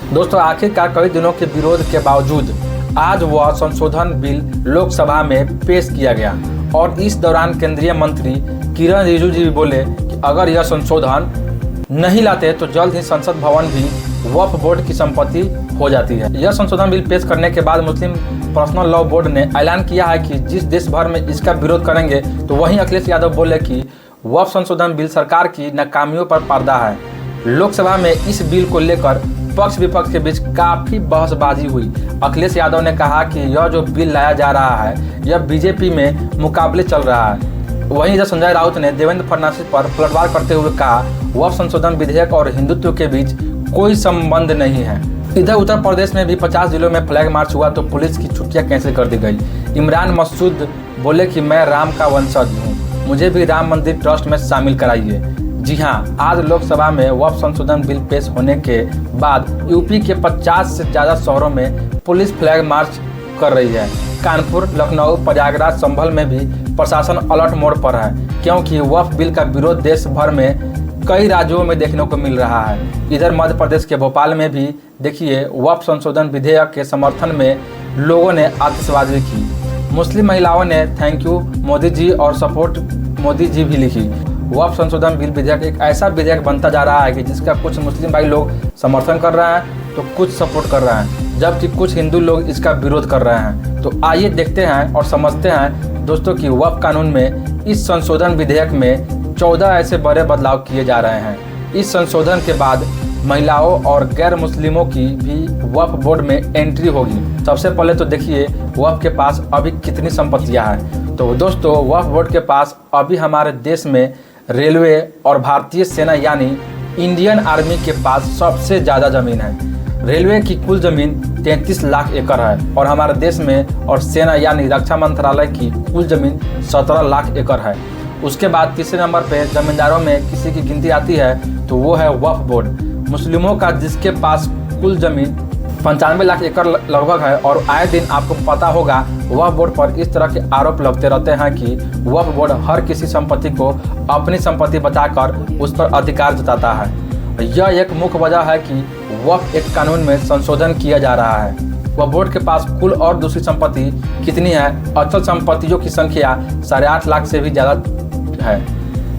दोस्तों, आखिरकार कई दिनों के विरोध के बावजूद आज वह संशोधन बिल लोकसभा में पेश किया गया और इस दौरान केंद्रीय मंत्री किरण रिजिजू जी बोले कि अगर यह संशोधन नहीं लाते तो जल्द ही संसद भवन भी वक्फ बोर्ड की संपत्ति हो जाती है। यह संशोधन बिल पेश करने के बाद मुस्लिम पर्सनल लॉ बोर्ड ने ऐलान किया है कि जिस देश भर में इसका विरोध करेंगे, तो वहीं अखिलेश यादव बोले कि वक्फ संशोधन बिल सरकार की नाकामियों पर पर्दा है। लोकसभा में इस बिल को लेकर पक्ष विपक्ष के बीच काफी बहसबाजी हुई। अखिलेश यादव ने कहा कि यह जो बिल लाया जा रहा है यह बीजेपी में मुकाबले चल रहा है। वहीं इधर संजय राउत ने देवेंद्र फडणवीस पर पलटवार करते हुए कहा वक्फ संशोधन विधेयक और हिंदुत्व के बीच कोई संबंध नहीं है। इधर उत्तर प्रदेश में भी 50 जिलों में फ्लैग मार्च हुआ तो पुलिस की छुट्टियां कैंसिल कर दी गई। इमरान मसूद बोले कि मैं राम का वंशज हूँ, मुझे भी राम मंदिर ट्रस्ट में शामिल कराइए। जी हाँ, आज लोकसभा में वक्फ संशोधन बिल पेश होने के बाद यूपी के 50 से ज़्यादा शहरों में पुलिस फ्लैग मार्च कर रही है। कानपुर, लखनऊ, प्रयागराज, संभल में भी प्रशासन अलर्ट मोड पर है, क्योंकि वक्फ बिल का विरोध देश भर में कई राज्यों में देखने को मिल रहा है। इधर मध्य प्रदेश के भोपाल में भी देखिए वक्फ संशोधन विधेयक के समर्थन में लोगों ने आतिशबाजी की। मुस्लिम महिलाओं ने थैंक यू मोदी जी और सपोर्ट मोदी जी भी लिखी। वक्फ संशोधन बिल विधेयक एक ऐसा विधेयक बनता जा रहा है कि जिसका कुछ मुस्लिम भाई लोग समर्थन कर रहे हैं तो कुछ सपोर्ट कर रहे हैं, जबकि कुछ हिंदू लोग इसका विरोध कर रहे हैं। तो आइए देखते हैं और समझते हैं दोस्तों कि वक्फ कानून में इस संशोधन विधेयक में 14 ऐसे बड़े बदलाव किए जा रहे हैं। इस संशोधन के बाद महिलाओं और गैर मुस्लिमों की भी वक्फ बोर्ड में एंट्री होगी। सबसे पहले तो देखिए वक्फ के पास अभी कितनी संपत्तियां हैं। तो दोस्तों, वक्फ बोर्ड के पास अभी हमारे देश में रेलवे और भारतीय सेना यानी इंडियन आर्मी के पास सबसे ज़्यादा ज़मीन है। रेलवे की कुल ज़मीन 33 लाख एकड़ है और हमारे देश में और सेना यानी रक्षा मंत्रालय की कुल ज़मीन 17 लाख एकड़ है। उसके बाद तीसरे नंबर पे जमींदारों में किसी की गिनती आती है तो वो है वक्फ बोर्ड। मुस्लिमों का जिसके पास कुल ज़मीन 95 लाख एकड़ लगभग है। और आए दिन आपको पता होगा वक्फ बोर्ड पर इस तरह के आरोप लगते रहते हैं कि वक्फ बोर्ड हर किसी संपत्ति को अपनी संपत्ति बताकर उस पर अधिकार जताता है। यह एक मुख्य वजह है कि वक्फ एक कानून में संशोधन किया जा रहा है। वक्फ बोर्ड के पास कुल और दूसरी संपत्ति कितनी है? अचल संपत्तियों की संख्या 8.5 लाख से भी ज़्यादा है।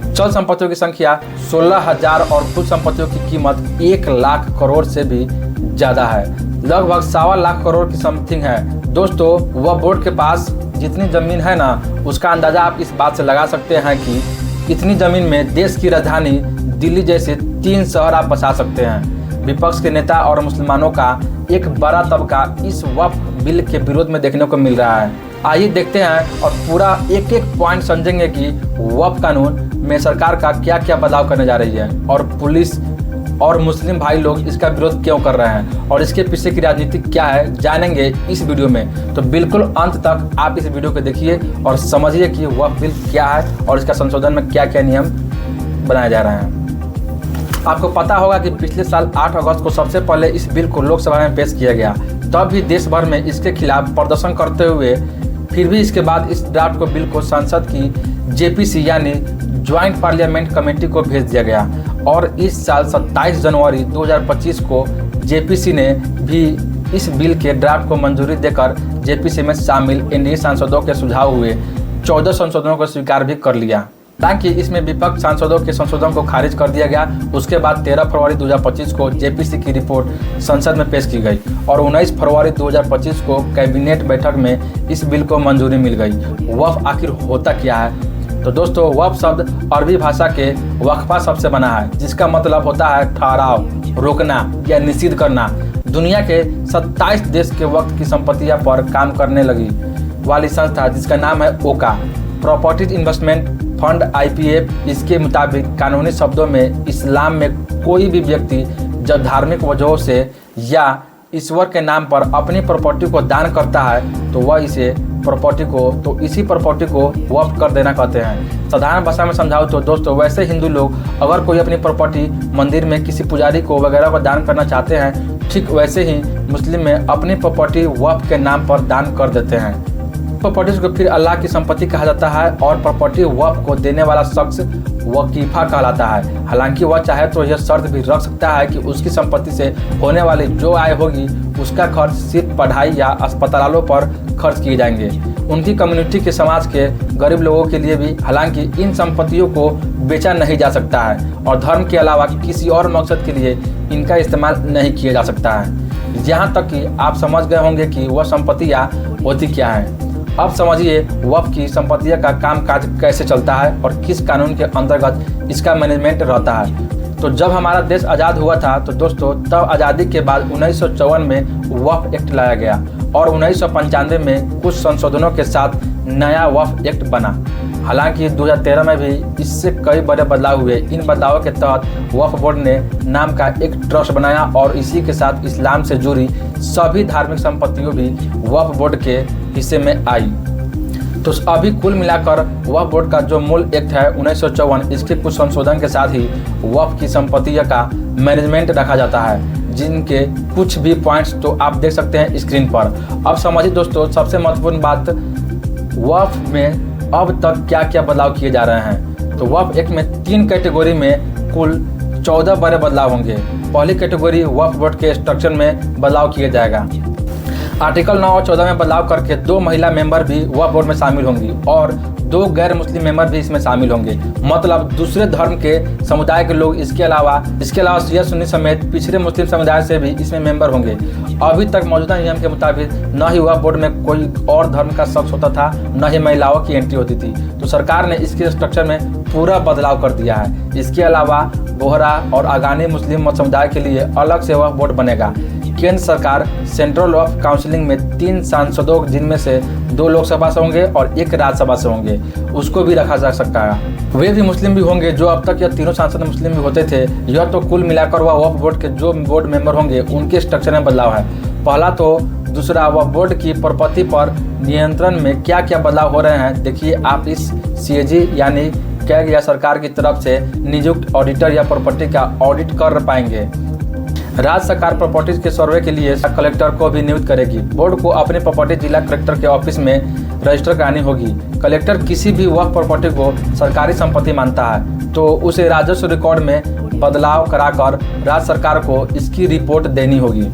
चल संपत्तियों की संख्या 16,000 और कुल संपत्तियों की कीमत 1 लाख करोड़ से भी ज़्यादा है, लगभग 1.25 लाख करोड़ की समथिंग है। दोस्तों, वक्फ बोर्ड के पास जितनी ज़मीन है ना, उसका अंदाज़ा आप इस बात से लगा सकते हैं कि इतनी ज़मीन में देश की राजधानी दिल्ली जैसे 3 शहर आप बसा सकते हैं। विपक्ष के नेता और मुसलमानों का एक बड़ा तबका इस वक्फ बिल के विरोध में देखने को मिल रहा है। आइए देखते हैं और पूरा एक एक पॉइंट समझेंगे कि वक्फ कानून में सरकार का क्या क्या बदलाव करने जा रही है और पुलिस और मुस्लिम भाई लोग इसका विरोध क्यों कर रहे हैं और इसके पीछे की राजनीति क्या है, जानेंगे इस वीडियो में। तो बिल्कुल अंत तक आप इस वीडियो को देखिए और समझिए कि वक्फ बिल क्या है और इसका संशोधन में क्या क्या नियम बनाए जा रहे हैं। आपको पता होगा कि पिछले साल 8 अगस्त को सबसे पहले इस बिल को लोकसभा में पेश किया गया। तब भी देश भर में इसके खिलाफ प्रदर्शन करते हुए फिर भी इसके बाद इस ड्राफ्ट को बिल को संसद की जेपीसी यानी ज्वाइंट पार्लियामेंट कमेटी को भेज दिया गया और इस साल 27 जनवरी 2025 को जेपीसी ने भी इस बिल के ड्राफ्ट को मंजूरी देकर जेपीसी में शामिल एनडीए सांसदों के सुझाव हुए 14 संशोधनों को स्वीकार भी कर लिया, ताकि इसमें विपक्ष सांसदों के संशोधन को खारिज कर दिया गया। उसके बाद 13 फरवरी 2025 को जेपीसी की रिपोर्ट संसद में पेश की गई और 19 फरवरी 2025 को कैबिनेट बैठक में इस बिल को मंजूरी मिल गई। वक्फ आखिर होता क्या है? तो दोस्तों, वक्फ शब्द अरबी भाषा के वक्फा शब्द से बना है, जिसका मतलब होता है ठहराव, रोकना या निषिद्ध करना। दुनिया के 27 देश के वक्फ की संपत्तियों पर काम करने लगी वाली संस्था जिसका नाम है ओका प्रॉपर्टीज इन्वेस्टमेंट फंड IPF। इसके मुताबिक कानूनी शब्दों में इस्लाम में कोई भी व्यक्ति जब धार्मिक वजहों से या ईश्वर के नाम पर अपनी प्रॉपर्टी को दान करता है तो वह इसी प्रॉपर्टी को वक्फ कर देना कहते हैं। साधारण भाषा में समझाऊँ तो दोस्तों, वैसे हिंदू लोग अगर कोई अपनी प्रॉपर्टी मंदिर में किसी पुजारी को वगैरह को दान करना चाहते हैं, ठीक वैसे ही मुस्लिम में अपनी प्रॉपर्टी वक्फ के नाम पर दान कर देते हैं। प्रॉपर्टीज को फिर अल्लाह की संपत्ति कहा जाता है और प्रॉपर्टी वक्फ को देने वाला शख्स वकीफा कहलाता है। हालांकि वह चाहे तो यह शर्त भी रख सकता है कि उसकी संपत्ति से होने वाली जो आय होगी उसका खर्च सिर्फ पढ़ाई या अस्पतालों पर खर्च किए जाएंगे। उनकी कम्युनिटी के समाज के गरीब लोगों के लिए भी हालांकि इन संपत्तियों को बेचा नहीं जा सकता है और धर्म के अलावा किसी और मकसद के लिए इनका इस्तेमाल नहीं किया जा सकता है। यहाँ तक कि आप समझ गए होंगे कि वह संपत्तियाँ होती क्या हैं। अब समझिए वक्फ की संपत्तियों का कामकाज कैसे चलता है और किस कानून के अंतर्गत इसका मैनेजमेंट रहता है। तो जब हमारा देश आज़ाद हुआ था तो दोस्तों तब आज़ादी के बाद 1954 में वक्फ एक्ट लाया गया और 1995 में कुछ संशोधनों के साथ नया वक्फ एक्ट बना। हालांकि 2013 में भी इससे कई बड़े बदलाव हुए। इन बदलावों के तहत वक्फ बोर्ड ने नाम का एक ट्रस्ट बनाया और इसी के साथ इस्लाम से जुड़ी सभी धार्मिक संपत्तियों भी वक्फ बोर्ड के हिस्से में आई। तो अभी कुल मिलाकर वक्फ बोर्ड का जो मूल एक्ट है 1954, इसके कुछ संशोधन के साथ ही वक्फ की संपत्तियों का मैनेजमेंट रखा जाता है, जिनके कुछ भी पॉइंट्स तो आप देख सकते हैं स्क्रीन पर। अब समझिए दोस्तों सबसे महत्वपूर्ण बात, वक्फ में अब तक क्या क्या बदलाव किए जा रहे हैं। तो वक्फ एक्ट में 3 कैटेगरी में कुल 14 बड़े बदलाव होंगे। पहली कैटेगरी वक्फ बोर्ड के स्ट्रक्चर में बदलाव किया जाएगा। आर्टिकल 9 और 14 में बदलाव करके 2 महिला मेंबर भी वक्फ बोर्ड में शामिल होंगी और 2 गैर मुस्लिम मेंबर भी इसमें शामिल होंगे। मतलब दूसरे धर्म के समुदाय के लोग इसके अलावा शिया सुन्नी समेत पिछड़े मुस्लिम समुदाय से भी इसमें मेंबर होंगे। अभी तक मौजूदा नियम के मुताबिक न ही वक्फ बोर्ड में कोई और धर्म का शख्स होता था, न ही महिलाओं की एंट्री होती थी। तो सरकार ने इसके स्ट्रक्चर में पूरा बदलाव कर दिया है। इसके अलावा बोहरा और आगामी मुस्लिम समुदाय के लिए अलग से वक्फ बोर्ड बनेगा। केंद्र सरकार सेंट्रल वक्फ काउंसिलिंग में 3 सांसदों जिनमें से 2 लोकसभा से होंगे और 1 राज्यसभा से होंगे, उसको भी रखा जा सकता है। वे भी मुस्लिम भी होंगे। जो अब तक यह तीनों सांसद मुस्लिम भी होते थे। यह तो कुल मिलाकर वह वक्फ बोर्ड के जो बोर्ड मेंबर होंगे उनके स्ट्रक्चर में बदलाव है। पहला तो दूसरा वक्फ बोर्ड की प्रॉपर्टी पर नियंत्रण में क्या क्या बदलाव हो रहे हैं देखिए आप इस CAG यानी कैग या सरकार की तरफ से नियुक्त ऑडिटर या प्रॉपर्टी का ऑडिट कर पाएंगे। राज्य सरकार प्रॉपर्टीज के सर्वे के लिए कलेक्टर को भी नियुक्त करेगी। बोर्ड को अपनी प्रॉपर्टी जिला कलेक्टर के ऑफिस में रजिस्टर करानी होगी। कलेक्टर किसी भी वक्फ प्रॉपर्टी को सरकारी संपत्ति मानता है तो उसे राजस्व रिकॉर्ड में बदलाव कराकर राज्य सरकार को इसकी रिपोर्ट देनी होगी।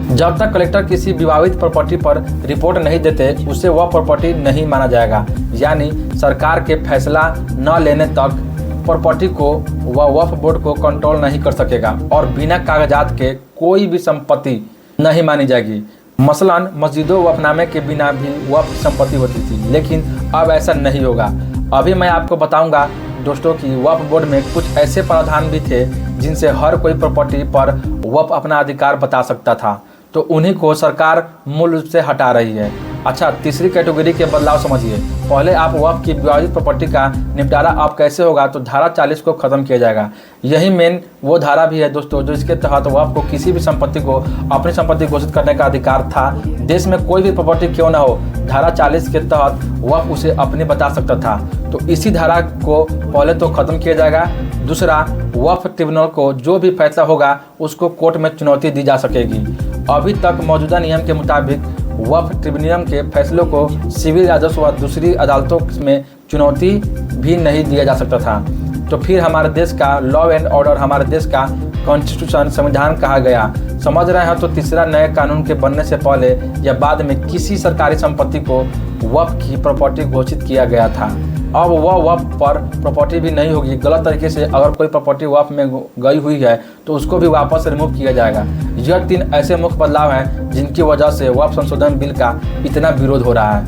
जब तक कलेक्टर किसी विवादित प्रॉपर्टी पर रिपोर्ट नहीं देते उसे वह प्रॉपर्टी नहीं माना जाएगा। यानी सरकार के फैसला न लेने तक प्रॉपर्टी को वह वक्फ बोर्ड को कंट्रोल नहीं कर सकेगा और बिना कागजात के कोई भी संपत्ति नहीं मानी जाएगी। मसलन मस्जिदों वक्फनामे के बिना भी वक्फ संपत्ति होती थी, लेकिन अब ऐसा नहीं होगा। अभी मैं आपको बताऊंगा दोस्तों कि वक्फ बोर्ड में कुछ ऐसे प्रावधान भी थे जिनसे हर कोई प्रॉपर्टी पर वक्फ अपना अधिकार बता सकता था, तो उन्हीं को सरकार मूल रूप से हटा रही है। अच्छा, तीसरी कैटेगरी के बदलाव समझिए। पहले आप वक्फ की विवादित प्रॉपर्टी का निपटारा अब कैसे होगा तो धारा 40 को खत्म किया जाएगा। यही मेन वो धारा भी है दोस्तों जो इसके तहत वक्फ को किसी भी संपत्ति को अपनी संपत्ति घोषित करने का अधिकार था। देश में कोई भी प्रॉपर्टी क्यों ना हो, धारा 40 के तहत वक्फ उसे अपनी बता सकता था। तो इसी धारा को पहले तो खत्म किया जाएगा। दूसरा, वक्फ ट्रिब्यूनल को जो भी फैसला होगा उसको कोर्ट में चुनौती दी जा सकेगी। अभी तक मौजूदा नियम के मुताबिक वक्फ ट्रिब्यूनल के फैसलों को सिविल राजस्व व दूसरी अदालतों में चुनौती भी नहीं दिया जा सकता था। तो फिर हमारे देश का लॉ एंड ऑर्डर, हमारे देश का कॉन्स्टिट्यूशन संविधान कहा गया। समझ रहे हैं तो तीसरा नए कानून के बनने से पहले या बाद में किसी सरकारी संपत्ति को वक्फ की प्रॉपर्टी घोषित किया गया था। अब वह वक्फ पर प्रॉपर्टी भी नहीं होगी। गलत तरीके से अगर कोई प्रॉपर्टी वक्फ में गई हुई है तो उसको भी वापस रिमूव किया जाएगा। यह 3 ऐसे मुख्य बदलाव हैं जिनकी वजह से वक्फ संशोधन बिल का इतना विरोध हो रहा है।